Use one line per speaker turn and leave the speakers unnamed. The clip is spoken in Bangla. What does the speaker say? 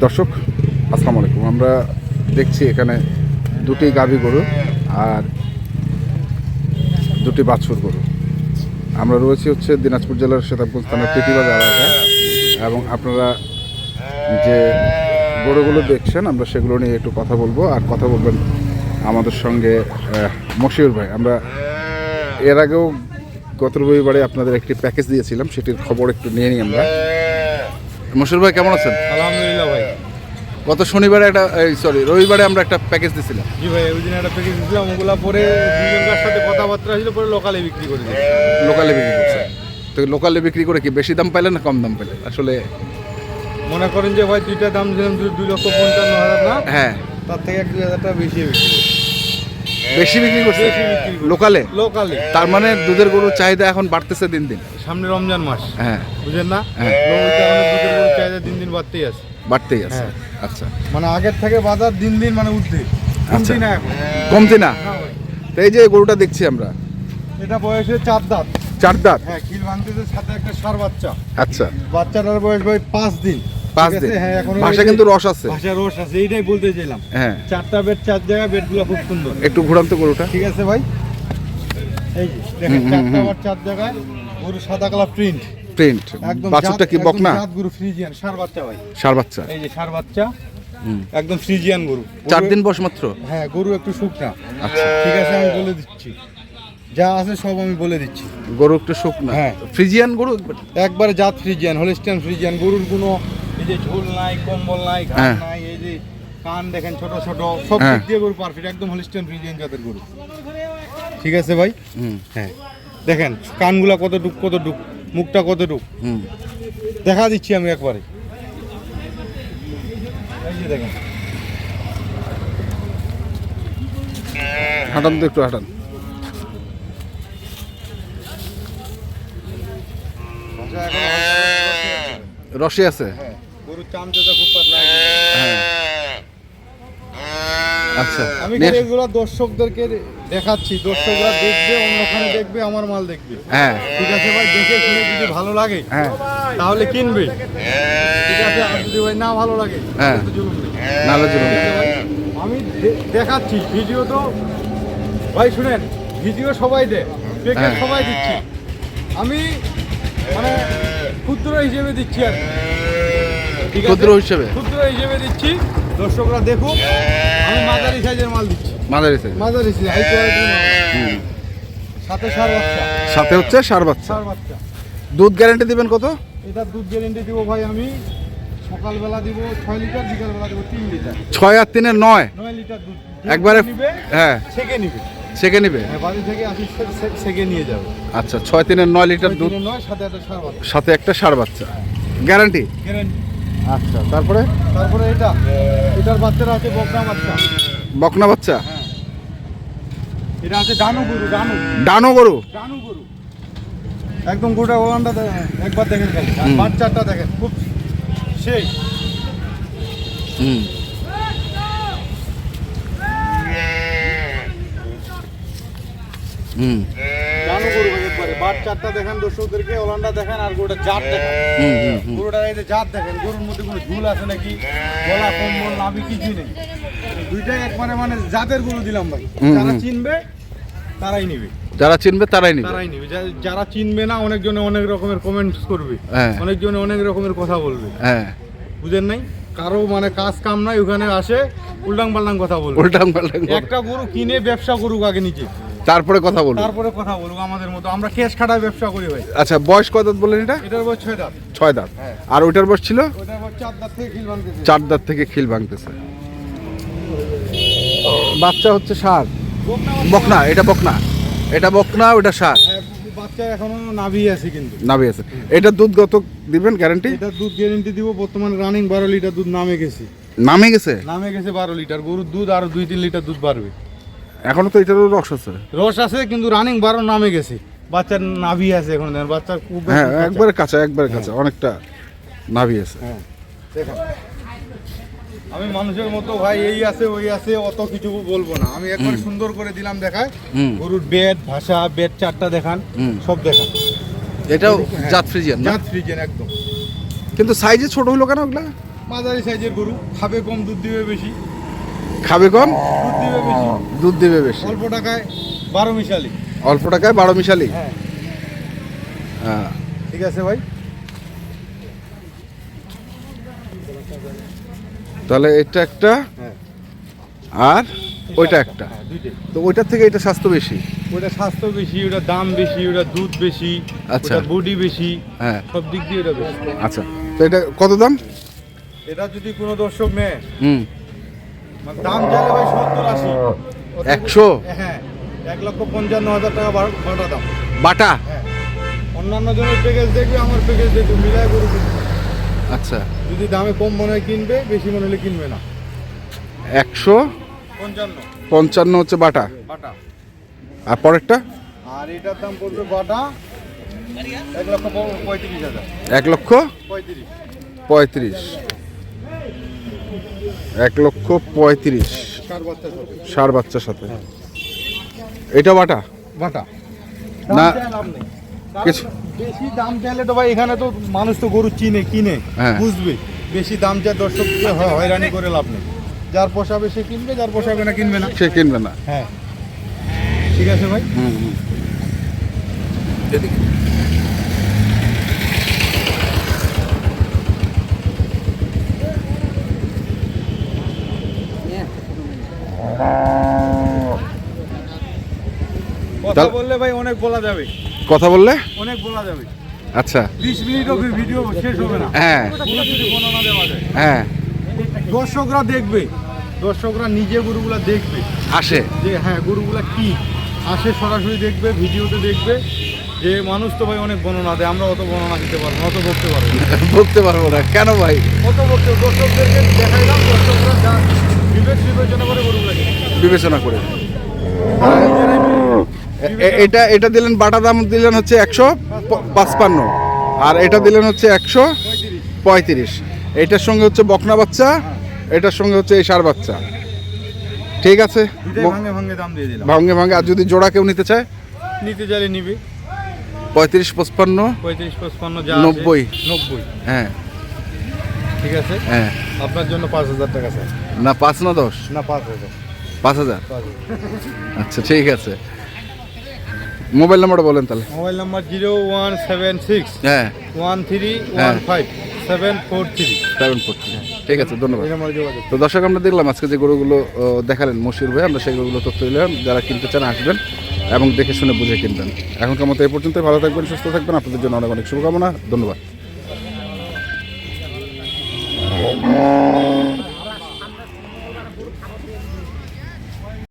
দর্শক আসসালামু আলাইকুম। আমরা দেখছি এখানে দুটি গাভী গরু আর দুটি বাছুর গরু। আমরা রয়েছি হচ্ছে দিনাজপুর জেলার সেতাবগঞ্জ থানার পেটিবাজার এলাকায়, এবং আপনারা যে গরুগুলো দেখছেন আমরা সেগুলো নিয়ে একটু কথা বলবো। আর কথা বলবেন আমাদের সঙ্গে মশিউর ভাই। আমরা এর আগেও গত রবিবারে আপনাদের একটি প্যাকেজ দিয়েছিলাম, সেটির খবর একটু নিয়ে নিই আমরা। মশিউর ভাই কেমন আছেন?
আলহামদুলিল্লাহ ভাই।
গত শনিবারে রবিবারে আমরা একটা প্যাকেজ দিয়েছিলাম।
জি ভাই, ওই দিন একটা প্যাকেজ দিয়েছিলাম, ওগুলা পরে দুজনকার সাথে কথাবার্তা ছিল, পরে লোকালে বিক্রি করে দিই।
লোকালে বিক্রি করছে, তো লোকালে বিক্রি করে কি বেশি দাম পাইলেন না কম দাম পাইলেন? আসলে
মনে করেন যে ভাই দুইটা দাম দিলাম 2,55,000 না,
হ্যাঁ,
তার থেকে 1,000 টাকা বেশি বিক্রি করছি।
বেশি বিক্রি করছে লোকালে। তার মানে দুধের গরুর চাহিদা এখন বাড়তেছে দিন দিন।
সামনে রমজান মাস,
হ্যাঁ
বুঝেন না?
হ্যাঁ,
দুধের গরুর চাহিদা দিন দিন বাড়তেই আছে।
হ্যাঁ। আচ্ছা,
মানে আগের থেকে বাজার দিন দিন মানে উঠছে,
আচ্ছা,
না এখন
কমতি না।
ভাই,
তো এই যে গরুটা দেখছি আমরা,
এটা বয়সে 4 দাঁত।
4 দাঁত।
হ্যাঁ, খিল ভাঙতেছে, সাথে একটা ষাঁড় বাচ্চা।
আচ্ছা,
বাচ্চাটার বয়স ভাই 5 দিন।
5 দিন।
হ্যাঁ, এখন
ভাষা কিন্তু রস আছে।
ভাষা রস আছে, এইটাই বলতে চাইলাম।
হ্যাঁ,
4টা বেড, 4 জায়গা, বেডগুলো খুব সুন্দর।
একটু ঘুরান্ত গরুটা।
ঠিক আছে ভাই, এই যে দেখেন 4টা বেড 4 জায়গায়, গরু সাদা কালার প্রিন্ট।
একদম। বাছুরটা কি বকনা?
জাত গরু, ফ্রিজিয়ান ষাঁড় বাচ্চা ভাই।
ষাঁড় বাচ্চা।
এই যে ষাঁড় বাচ্চা, একদম ফ্রিজিয়ান গরু।
4 দিন বয়স মাত্র।
হ্যাঁ, গরু একটু শুকনা।
আচ্ছা,
ঠিক আছে, আমি বলে দিচ্ছি, যা আছে সব আমি বলে দিচ্ছি।
গরু একটু শুকনা।
হ্যাঁ,
ফ্রিজিয়ান গরু
একবারে জাত ফ্রিজিয়ান, হলিস্টিয়ান ফ্রিজিয়ান। গরুর কোনো এই যে ঝোল নাই, কম্বল নাই, ঘাস নাই, এই যে কান দেখেন ছোট ছোট, সব দিক দিয়ে গরু পারফেক্ট, একদম হলিস্টিয়ান ফ্রিজিয়ান জাতের গরু। ঠিক আছে ভাই। হ্যাঁ, দেখেন কানগুলা কতটুক, মুখটা কতটুক, দেখা দিচ্ছি আমি একবারে। এই যে দেখেন,
হাঁটান তো, একটু হাঁটান। রসে আছে।
হ্যাঁ, গরুর চামচাটা খুব পাতলা।
আচ্ছা,
আমি এগুলো দর্শকদেরকে দেখাচ্ছি, দর্শকরা দেখবে, অন্যখানে দেখবে, আমার মাল দেখবে।
হ্যাঁ,
ঠিক আছে ভাই, দেখে শুনে যদি ভালো লাগে
হ্যাঁ,
তাহলে কিনবে। ঠিক আছে, আর যদি ভাই না ভালো লাগে
হ্যাঁ,
তাহলে জুলুম নেই।
নালে জন্য।
ঠিক আছে ভাই, আমি দেখাচ্ছি ভিডিও, তো ভাই শুনেন, ভিডিও সবাই দেয়, প্যাকেজ সবাই দিচ্ছি, আমি মানে ক্ষুদ্র হিসেবে দিচ্ছি আর কি। ঠিক আছে,
ক্ষুদ্র হিসেবে
দিচ্ছি, দর্শকরা দেখুক। আমি মাঝারি সাইজের মাল দিচ্ছি, মাঝারি সাইজ, হাই কোয়ালিটির মাল। সাথে
সাথে হচ্ছে ষাঁড় বাচ্চা। দুধ গ্যারান্টি দিবেন কত?
এটা দুধ গ্যারান্টি দিব ভাই আমি, সকালবেলা দিব 6 লিটার, বিকালবেলা দিব 3 লিটার।
6 আর 3 9
লিটার দুধ
একবারে
নিবে।
হ্যাঁ,
সেকে নিবে।
হ্যাঁ,
বাড়ি থেকে আসি সেকে নিয়ে যাবে।
আচ্ছা, 6 3 9 লিটার দুধ, সাথে একটা ষাঁড় বাচ্চা গ্যারান্টি। আচ্ছা, তারপরে
এটার বাচ্চারা আছে
বকনা বাচ্চা।
হ্যাঁ, এটা আছে ডানু গরু। একদম গোটা ওলানটা একবার দেখেন খালি, বাচ্চাটা দেখেন খুব সেই। ডানু গরু একবারে, বাচ্চাটা দেখেন দর্শকদেরকে, ওলানটা দেখেন, আর গোটা জাত দেখেন। গরুটা এই যে জাত দেখেন, গরুর মধ্যে কোনো ঝুল আছে নাকি, গলা কম্বল নাভি কিছুই নেই, দুইটাই একবারে মানে জাতের গরু দিলাম ভাই। যারা চিনবে তারাই নিবে,
যারা নিবে।
যারা চিনবে না, অনেকজনে অনেক রকমের কমেন্টস করবে, অনেকজনে অনেক রকমের কথা বলবে। হ্যাঁ, বুঝেন নাই? কারো মানে কাজ কাম নাই, ওখানে আসে উল্টাং পাল্টাং কথা বলবে। একটা গরু কিনে ব্যবসা করুক আগে নিচে, তারপরে কথা বলুক আমাদের মতো। আমরা কেশ খাটায় ব্যবসা করি ভাই।
আচ্ছা, বয়স কত দাঁত বললেন এটা?
এটার বয়স 6 দাঁত।
6 দাঁত। আর ওইটার বয়স ছিল?
ওটার বয়স 4 দাঁত থেকে খিল ভাঙতেছে।
4 দাঁত থেকে খিল ভাঙতেছে। বাচ্চা হচ্ছে ষাঁড়, বকনা। এটা বকনা, ওটা ষাঁড়।
বাচ্চা এখনো নাভি আছে, কিন্তু
নাভি আছে। এটা দুধ কত দিবেন গ্যারান্টি?
এটা দুধ গ্যারান্টি দিব, বর্তমানে রানিং 12 লিটার দুধ নামে গেছে। 12 লিটার গরুর দুধ, আর 2-3 লিটার দুধ বাড়বে।
এখনো তো এটারও রস আছে, কিন্তু রানিং 12 নামে গেছে। বাচ্চার নাভি আছে এখন, বাচ্চার খুব একবারে কাঁচা, অনেকটা নাভি আছে।
দেখেন, আমি মানুষের মতো ভাই এই আছে ওই আছে অত কিছু বলবো না, আমি একবার সুন্দর করে দিলাম দেখায়। গরুর বেড, ভাষা, বেড 4টা দেখান, সব দেখান।
এটাও জাত ফ্রিজিয়ান
একদম।
কিন্তু সাইজে ছোট হলো কেন ওগুলা?
মাঝারি সাইজের গরু, খাবে কম, দুধ দিবে বেশি।
খাবে কম,
দুধ দিবে বেশি,
দুধ দেবে বেশি,
অল্প টাকায় 12 মিশালি।
অল্প টাকায় 12 মিশালি।
হ্যাঁ
হ্যাঁ,
ঠিক আছে ভাই।
তাহলে এটা একটা
হ্যাঁ
আর ওইটা একটা,
হ্যাঁ, দুইটাই।
তো ওইটার থেকে এটা স্বাস্থ্য বেশি।
ওটা স্বাস্থ্য বেশি, ওটা দাম বেশি, ওটা দুধ বেশি,
আচ্ছা।
ওটা বডি বেশি,
হ্যাঁ,
সব দিক দিয়ে ওটা বেশি।
আচ্ছা, তো এটা কত দাম?
এটা যদি কোনো দর্শক নেয়,
হুম,
মানে দাম চাইলে ভাই 70-80।
100?
হ্যাঁ, 1,55,000 টাকা বাটা দাম।
বাটা?
হ্যাঁ, অন্যান্য জনের প্যাকেজ দেখবে, আমার প্যাকেজ দেখবে, মিলায় গরু কিনবে।
আচ্ছা,
যদি দামে কম মনে হয় কিনবে, বেশি মনে হলে কিনবে না।
155 হচ্ছে বাটা,
বাটা।
আর পরেরটা
আর এটার দাম পড়বে বাটা 1,35,000।
1,35,000, 1,35,000,
চার বাচ্চার সাথে।
ষাঁড় বাচ্চার সাথে। এটা বাটা
বাটা
না,
দাম চাইলে লাভ নেই। কারণ
কিছু
বেশি দাম চাইলে তো ভাই এখানে তো মানুষ তো গরু কিনে
হ্যাঁ।
বুঝবে। বেশি দাম চাই দর্শককে হয়রানি করে লাভ নেই। যার পোষাবে সে কিনবে, যার পোষাবে না কিনবে না।
সে কিনবে না।
হ্যাঁ, ঠিক আছে ভাই।
হুম হুম। এদিকে
কথা বললে ভাই অনেক বলা যাবে,
কথা বললে
অনেক বলা যাবে।
আচ্ছা,
20 মিনিটও ভিডিও শেষ হবে না।
হ্যাঁ
পুরো যদি বর্ণনা দেওয়া যায়,
হ্যাঁ,
দর্শকরা দেখবে, দর্শকরা নিজে গরুগুলা দেখবে,
আসে
যে হ্যাঁ গরুগুলা কি আসে, সরাসরি দেখবে, ভিডিওতে দেখবে। যে মানুষ তো ভাই অনেক বর্ণনা দেয়, আমরা অত বর্ণনা দিতে পারবো না, অত বলতে পারবো না।
বলতে পারবো না কেন ভাই?
অত বলতে দর্শকদেরকে দেখাইলাম, দর্শকরা যা বিবেচনা করে গরুগুলা কিনে।
বিবেচনা করে
তারা নিজেরাই
এটা এটা দিলেন, বাটা দাম দিলেন হচ্ছে 155, আর এটা দিলেন হচ্ছে 135। এটার সঙ্গে হচ্ছে বকনা বাচ্চা, এটার সঙ্গে হচ্ছে এই ষাঁড় বাচ্চা। ঠিক আছে,
দুইটাই ভাঙে ভাঙে দাম দিয়ে দিলাম।
ভাঙ্গে ভাঙ্গে। আর যদি জোড়া কেউ নিতে চায়,
নিতে চাইলে নিবে
35-55,
35-55 যা
90।
90।
হ্যাঁ
ঠিক আছে,
হ্যাঁ।
আপনার জন্য 5,000 টাকা স্যার।
না 5 না 10?
না 5,000।
5,000। আচ্ছা ঠিক আছে, মোবাইল নাম্বারটা বলেন তাহলে।
মোবাইল নাম্বার 0176
হ্যাঁ
1315 743।
ঠিক আছে, ধন্যবাদ।
এই নাম্বারে যোগাযোগ।
তো দর্শক, আমরা দেখলাম আজকে যে গরুগুলো দেখালেন মশির ভাই, আমরা সেই গরুগুলো তথ্য দিলাম। যারা কিনতে চান আসবেন এবং দেখে শুনে বুঝে কিনবেন। এখনকার মতো এই পর্যন্ত। ভালো থাকবেন, সুস্থ থাকবেন, আপনাদের জন্য অনেক অনেক শুভকামনা। ধন্যবাদ।